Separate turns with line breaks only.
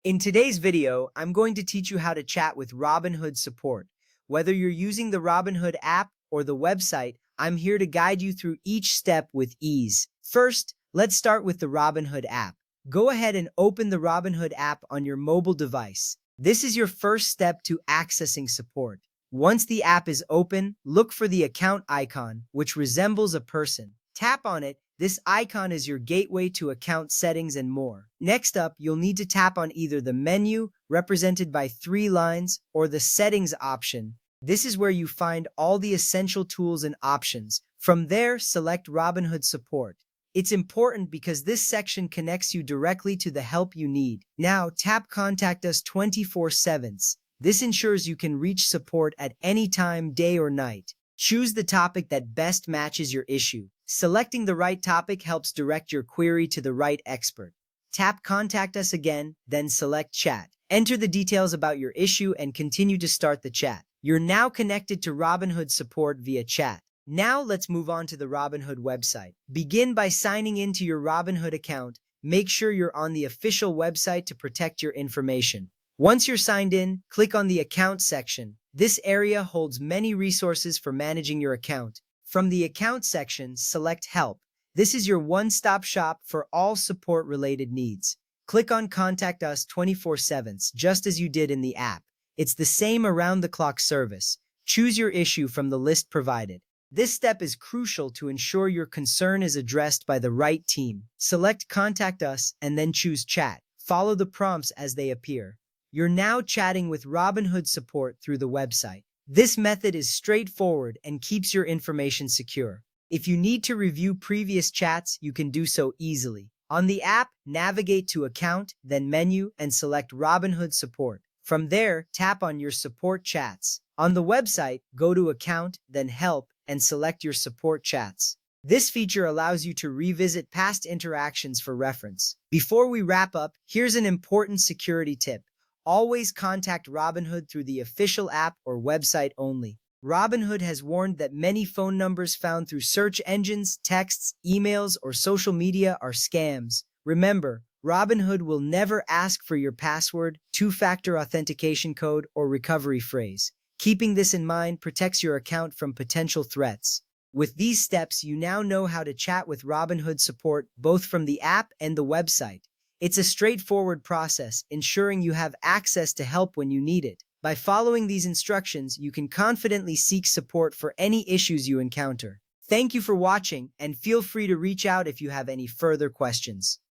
In today's video, I'm going to teach you how to chat with Robinhood support. Whether you're using the Robinhood app or the website, I'm here to guide you through each step with ease. First, let's start with the Robinhood app. Go ahead and open the Robinhood app on your mobile device. This is your first step to accessing support. Once the app is open, look for the account icon, which resembles a person. Tap on it. This icon is your gateway to account settings and more. Next up, you'll need to tap on either the menu, represented by 3 lines, or the settings option. This is where you find all the essential tools and options. From there, select Robinhood support. It's important because this section connects you directly to the help you need. Now, tap Contact Us 24/7. This ensures you can reach support at any time, day or night. Choose the topic that best matches your issue. Selecting the right topic helps direct your query to the right expert. Tap Contact Us again, then select Chat. Enter the details about your issue and continue to start the chat. You're now connected to Robinhood support via chat. Now let's move on to the Robinhood website. Begin by signing into your Robinhood account. Make sure you're on the official website to protect your information. Once you're signed in, click on the Account section. This area holds many resources for managing your account. From the Account section, select Help. This is your one-stop shop for all support-related needs. Click on Contact Us 24/7, just as you did in the app. It's the same around-the-clock service. Choose your issue from the list provided. This step is crucial to ensure your concern is addressed by the right team. Select Contact Us and then choose Chat. Follow the prompts as they appear. You're now chatting with Robinhood support through the website. This method is straightforward and keeps your information secure. If you need to review previous chats, you can do so easily. On the app, navigate to Account, then Menu, and select Robinhood support. From there, tap on your support chats. On the website, go to Account, then Help, and select your support chats. This feature allows you to revisit past interactions for reference. Before we wrap up, here's an important security tip. Always contact Robinhood through the official app or website only. Robinhood has warned that many phone numbers found through search engines, texts, emails, or social media are scams. Remember, Robinhood will never ask for your password, two-factor authentication code, or recovery phrase. Keeping this in mind protects your account from potential threats. With these steps, you now know how to chat with Robinhood support both from the app and the website. It's a straightforward process, ensuring you have access to help when you need it. By following these instructions, you can confidently seek support for any issues you encounter. Thank you for watching, and feel free to reach out if you have any further questions.